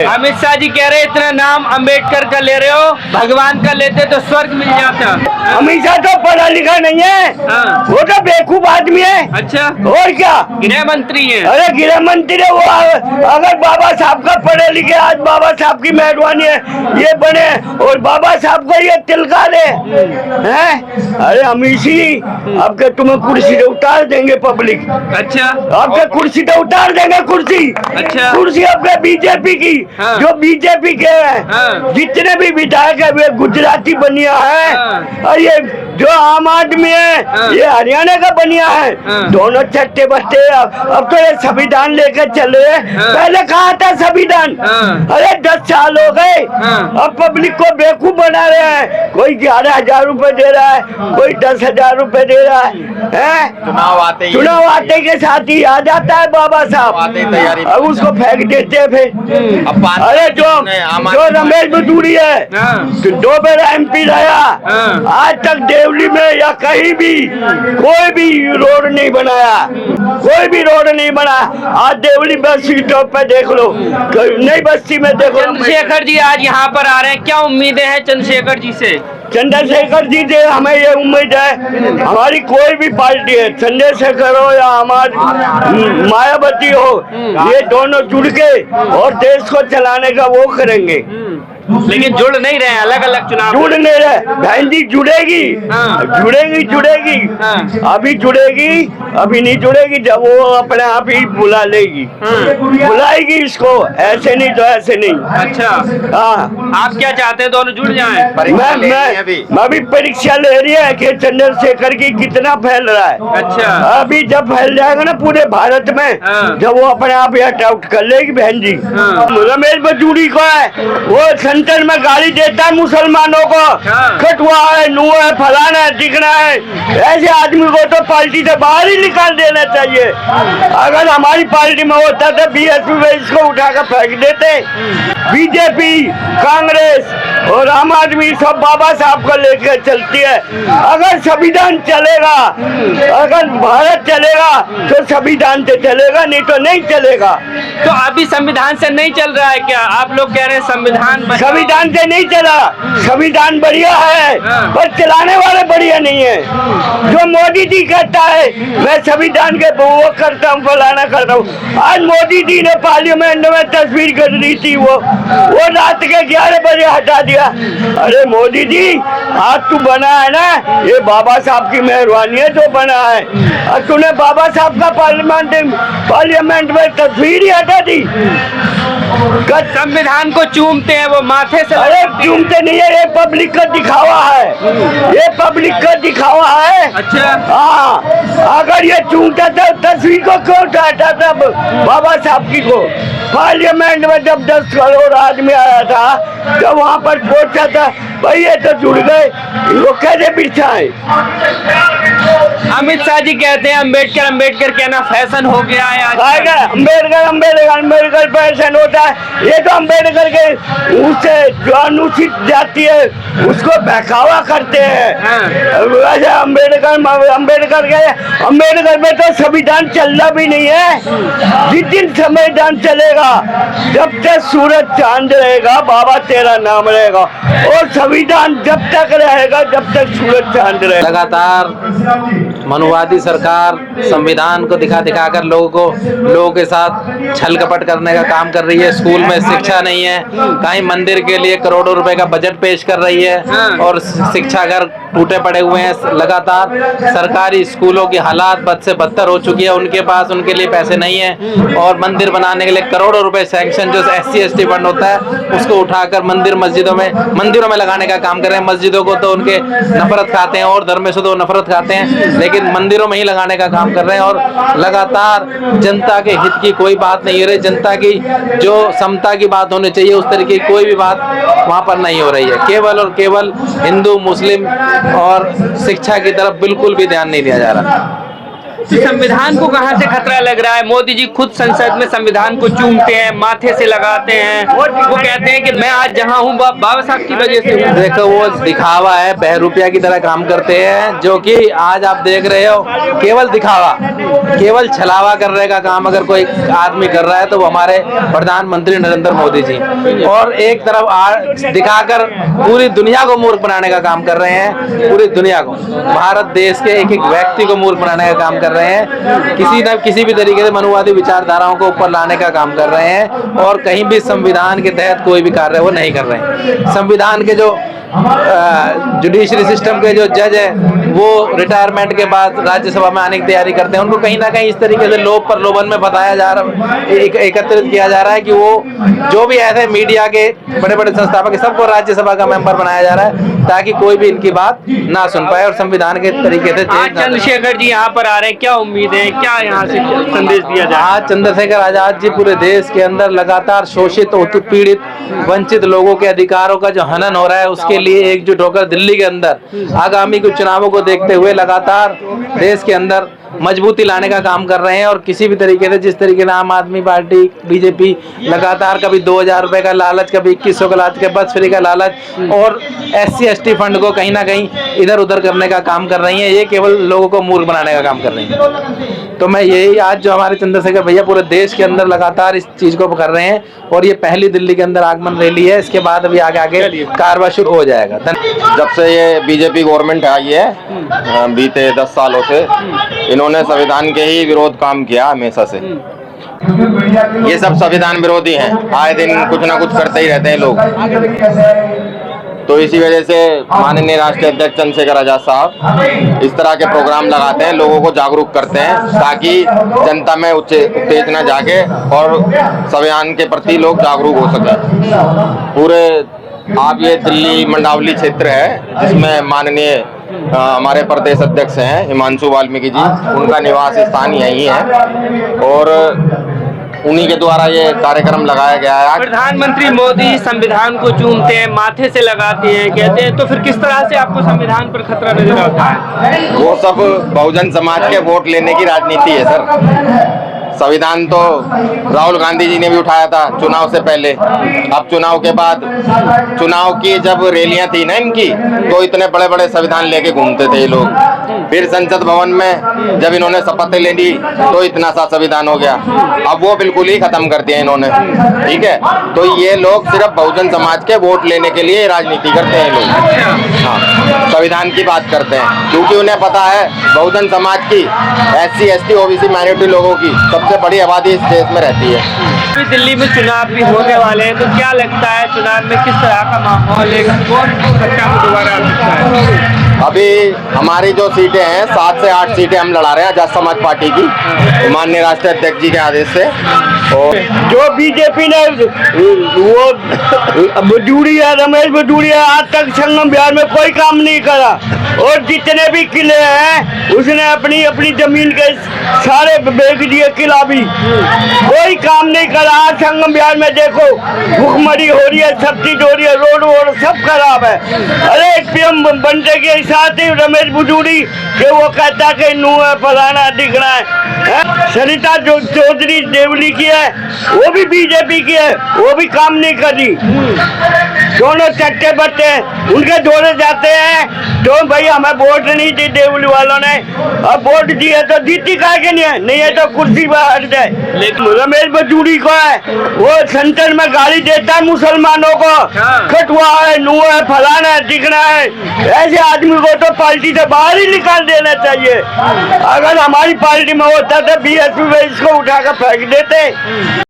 अमित शाह जी कह रहे इतना नाम अंबेडकर का ले रहे हो, भगवान का लेते तो स्वर्ग मिल जाता। अमित शाह तो पढ़ा लिखा नहीं है। हाँ। वो तो बेवकूफ आदमी है। अच्छा, और क्या, गृह मंत्री है। अरे गृह मंत्री है वो। अगर बाबा साहब का पढ़े लिखे, आज बाबा साहब की मेहरबानी है ये बने, और बाबा साहब को ये तिलका दे हैं। अरे अमित जी, आपके तुम्हें कुर्सी से उतार देंगे पब्लिक। अच्छा, आपके कुर्सी तो उतार देंगे कुर्सी। अच्छा। कुर्सी आपके बीजेपी की। हाँ। जो बीजेपी के हैं, हाँ। जितने भी विधायक है वे गुजराती बनिया है। हाँ। और ये जो आम आदमी है, हाँ। ये हरियाणा का बनिया है। हाँ। दोनों चट्टे बट्टे। अब तो ये संविधान लेकर चले। हाँ। पहले कहा था संविधान। हाँ। अरे 10 साल हो गए। हाँ। अब पब्लिक को बेवकूफ बना रहे हैं। कोई 11,000 रुपए दे रहा है, कोई 10,000 रुपए दे रहा है। चुनाव आते के साथ ही आ जाता है बाबा साहब, अब उसको फेंक देते हैं फिर। अरे जो रमेश बदूरी है, हाँ। 2 बार MP रहा, हाँ। आज तक देवली में या कहीं भी कोई भी रोड नहीं बनाया। कोई भी रोड नहीं बना। आज देवली बस सीटों पे देख लो, नई बस्ती में देखो। चंद्रशेखर जी आज यहाँ पर आ रहे हैं, क्या उम्मीदें हैं चंद्रशेखर जी से? चंद्रशेखर जी से हमें ये उम्मीद है, हमारी कोई भी पार्टी है, चंद्रशेखर हो या हमारी मायावती हो, ये दोनों जुड़ के और देश को चलाने का वो करेंगे। लेकिन जुड़ नहीं रहे हैं, अलग अलग चुनाव जुड़ नहीं रहे। बहन जी जुड़ेगी। हाँ। जुड़ेगी। हाँ। अभी जुड़ेगी, अभी नहीं जुड़ेगी जब वो अपने आप ही बुला लेगी। बुलाएगी इसको, ऐसे नहीं तो ऐसे नहीं। अच्छा, हाँ, आप क्या चाहते हैं दोनों जुड़ जाएं? मैं भी परीक्षा ले रही है कि चंद्रशेखर की कितना फैल रहा है। अच्छा। अभी जब फैल जाएगा ना पूरे भारत में, हाँ। जब वो अपने आप ही आउट कर लेगी बहन जी। हाँ। रमेश बजूरी को है, वो सेंटर में गाली देता है मुसलमानों को। हाँ। खटुआ है, नू है, फलाना है, दिखना है। ऐसे आदमी को तो पार्टी से बाहर ही निकाल देना चाहिए। अगर हमारी पार्टी में होता तो BSP में इसको उठाकर फेंक देते। बीजेपी, कांग्रेस और आम आदमी सब बाबा साहब को लेकर चलती है। अगर संविधान चलेगा, अगर भारत चलेगा तो संविधान से चलेगा, नहीं तो नहीं चलेगा। तो अभी संविधान से नहीं चल रहा है क्या? आप लोग कह रहे हैं संविधान से नहीं चला। संविधान बढ़िया है, हाँ। पर चलाने वाले बढ़िया नहीं है। जो मोदी जी कहता है मैं संविधान के वो करता हूँ, फलाना करता हूँ। आज मोदी जी ने पार्लियामेंट में तस्वीर कर दी थी, वो रात के 11 बजे हटा दिया। अरे मोदी जी, आज तू बना है ना, ये बाबा साहब की मेहरबानी है जो बना है। और तूने बाबा साहब का पार्लियामेंट में तस्वीर ही हटा दी। संविधान को चूमते हैं वो माथे से। अरे चूमते नहीं है, ये पब्लिक का दिखावा है। ये पब्लिक का दिखावा है। अच्छा। हाँ, अगर ये चूमता था तस्वीर को क्यों हटाता था बाबा साहब की को? पार्लियामेंट में जब 10 करोड़ आदमी आया था, जब वहाँ पर पहुंचा था, भाई ये तो जुड़ गए, इनको कैसे बिछाए? अमित शाह जी कहते हैं अंबेडकर कहना फैशन हो गया है आज। अंबेडकर फैशन होता है। ये तो अंबेडकर के उससे जो अनुचित जाति है उसको बहकावा करते हैं। हाँ। वैसे अंबेडकर में तो संविधान चलना भी नहीं है। जिस दिन संविधान चलेगा, जब तक सूरज चांद रहेगा बाबा तेरा नाम रहेगा, और संविधान जब तक रहेगा जब तक सूरज चांद रहेगा। लगातार मनुवादी सरकार संविधान को दिखा कर लोगों के साथ छल कपट करने का काम कर रही है। स्कूल में शिक्षा नहीं है, कहीं मंदिर के लिए करोड़ों रुपए का बजट पेश कर रही है, और शिक्षा घर टूटे पड़े हुए हैं। लगातार सरकारी स्कूलों की हालात बद से बदतर हो चुकी है। उनके पास उनके लिए पैसे नहीं है, और मंदिर बनाने के लिए करोड़ों रुपए सैंक्शन जो SC ST फंड होता है उसको उठाकर मंदिरों में लगाने का काम कर रहे हैं। मस्जिदों को तो उनके नफरत खाते हैं, और धर्म से तो नफरत खाते हैं, लेकिन मंदिरों में ही लगाने का काम कर रहे हैं। और लगातार जनता के हित की कोई बात नहीं हो रही। जनता की जो समता की बात होनी चाहिए उस तरीके की कोई भी बात वहाँ पर नहीं हो रही है। केवल और केवल हिंदू, मुस्लिम और शिक्षा की तरफ बिल्कुल भी ध्यान नहीं दिया जा रहा। तो संविधान को कहाँ से खतरा लग रहा है? मोदी जी खुद संसद में संविधान को चूमते हैं, माथे से लगाते हैं, वो कहते हैं कि मैं आज जहाँ हूँ बाबा साहब की वजह से हूँ। देखो वो दिखावा है, बहरूपिया की तरह काम करते हैं, जो कि आज आप देख रहे हो केवल दिखावा, केवल छलावा करने का काम अगर कोई आदमी कर रहा है तो वो हमारे प्रधानमंत्री नरेंद्र मोदी जी, और एक तरफ दिखाकर पूरी दुनिया को मूर्ख बनाने का काम कर रहे हैं। पूरी दुनिया को, भारत देश के एक एक व्यक्ति को मूर्ख बनाने का काम कर रहे हैं। किसी भी तरीके से मनुवादी विचारधाराओं को ऊपर लाने का काम कर रहे हैं, और कहीं भी संविधान के तहत कोई भी कार्य वो नहीं कर रहे हैं। संविधान के जो जुडिशरी सिस्टम के जो जज है वो रिटायरमेंट के बाद राज्यसभा में आने की तैयारी करते हैं। उनको कहीं ना कहीं इस तरीके से लोभ प्रलोभन में बताया जा रहा, एकत्रित किया जा रहा है कि वो जो भी ऐसे मीडिया के बड़े बड़े संस्थापक सबको राज्यसभा का मेंबर बनाया जा रहा है, ताकि कोई भी इनकी बात ना सुन पाए और संविधान के तरीके से। आज चंद्रशेखर जी यहाँ पर आ रहे हैं, क्या उम्मीद है, क्या यहाँ से संदेश दिया जाए? आज चंद्रशेखर आजाद जी पूरे देश के अंदर लगातार शोषित, पीड़ित, वंचित लोगों के अधिकारों का जो हनन हो रहा है उसके लिए एकजुट होकर दिल्ली के अंदर आगामी कुछ चुनावों को देखते हुए लगातार देश के अंदर मजबूती लाने का काम कर रहे हैं। और किसी भी तरीके से, जिस तरीके से आम आदमी पार्टी, बीजेपी लगातार कभी 2000 रुपए का लालच, कभी 2100 का लालच, कभी बस फ्री का लालच, और SC/ST फंड को कहीं ना कहीं इधर उधर करने का काम कर रही है। ये केवल लोगों को मूर्ख बनाने का काम कर रही है। तो मैं यही, आज जो हमारे चंद्रशेखर भैया पूरे देश के अंदर लगातार इस चीज को कर रहे हैं, और ये पहली दिल्ली के अंदर आगमन रैली है। इसके बाद अभी आगे कार्रवाई शुरू हो जाएगा। जब से ये बीजेपी गवर्नमेंट आई है बीते 10 सालों से, इन्होंने संविधान के ही विरोध काम किया हमेशा से। ये सब संविधान विरोधी हैं, आए दिन कुछ ना कुछ करते ही रहते हैं लोग। तो इसी वजह से माननीय राष्ट्रीय अध्यक्ष चंद्रशेखर आजाद साहब इस तरह के प्रोग्राम लगाते हैं, लोगों को जागरूक करते हैं, ताकि जनता में उत्तेजना जागे और संविधान के प्रति लोग जागरूक हो सके। पूरे आप ये दिल्ली मंडावली क्षेत्र है, जिसमें माननीय हमारे प्रदेश अध्यक्ष हैं हिमांशु वाल्मीकि जी, उनका निवास स्थान यही है, और उन्हीं के द्वारा ये कार्यक्रम लगाया गया है। प्रधानमंत्री मोदी संविधान को चूमते हैं, माथे से लगाते हैं, कहते हैं, तो फिर किस तरह से आपको संविधान पर खतरा नजर आता है? वो सब बहुजन समाज के वोट लेने की राजनीति है सर। संविधान तो राहुल गांधी जी ने भी उठाया था चुनाव से पहले। अब चुनाव के बाद, चुनाव की जब रैलियां थी ना इनकी, तो इतने बड़े बड़े संविधान लेके घूमते थे ये लोग। फिर संसद भवन में जब इन्होंने शपथ ले ली तो इतना सा संविधान हो गया। अब वो बिल्कुल ही खत्म कर दिया इन्होंने। ठीक है, तो ये लोग सिर्फ बहुजन समाज के वोट लेने के लिए राजनीति करते हैं लोग। हाँ, संविधान की बात करते हैं, क्योंकि उन्हें पता है बहुजन समाज की, SC/ST OBC माइनॉरिटी लोगों की सबसे बड़ी आबादी इस देश में रहती है। दिल्ली में चुनाव भी होने वाले हैं, तो क्या लगता है चुनाव में किस तरह का माहौल है, कौन सत्ता में दोबारा आ सकता है? अभी हमारी जो सीटें हैं 7 से 8 सीटें हम लड़ा रहे हैं आजाद समाज पार्टी की, माननीय राष्ट्रीय अध्यक्ष जी के आदेश से। और जो बीजेपी ने वो भदौरिया, रमेश भदौरिया, आज तक संगम बिहार में कोई काम नहीं करा, और जितने भी किले हैं उसने अपनी अपनी जमीन के सारे बेच दिए, किला भी कोई काम नहीं करा। आज संगम बिहार में देखो भुखमरी हो रही है, सब चीज हो रही है, रोड वोड सब खराब है। अरे PM बनते के साथ ही रमेश भदौरी के वो कहता कि नू है, फलाना दिखना है। सरिता चौधरी देवली की है, वो भी बीजेपी की है, वो भी काम नहीं करी। दोनों चट्टे बट्टे उनके जोड़े जाते हैं, तो भाई हमें वोट नहीं दी देवली वालों ने, अब वोट दिए तो जीती का के नहीं है तो कुर्सी पर हट जाए। लेकिन रमेश भदौरी को है, वो सेंटर में गाली देता है मुसलमानों को, खटुआ है, नू है, फलाना है, दिखना है। ऐसे आदमी को तो पार्टी से बाहर ही निकाल देना चाहिए। अगर हमारी पार्टी में होता तो BSP में इसको उठाकर फेंक देते।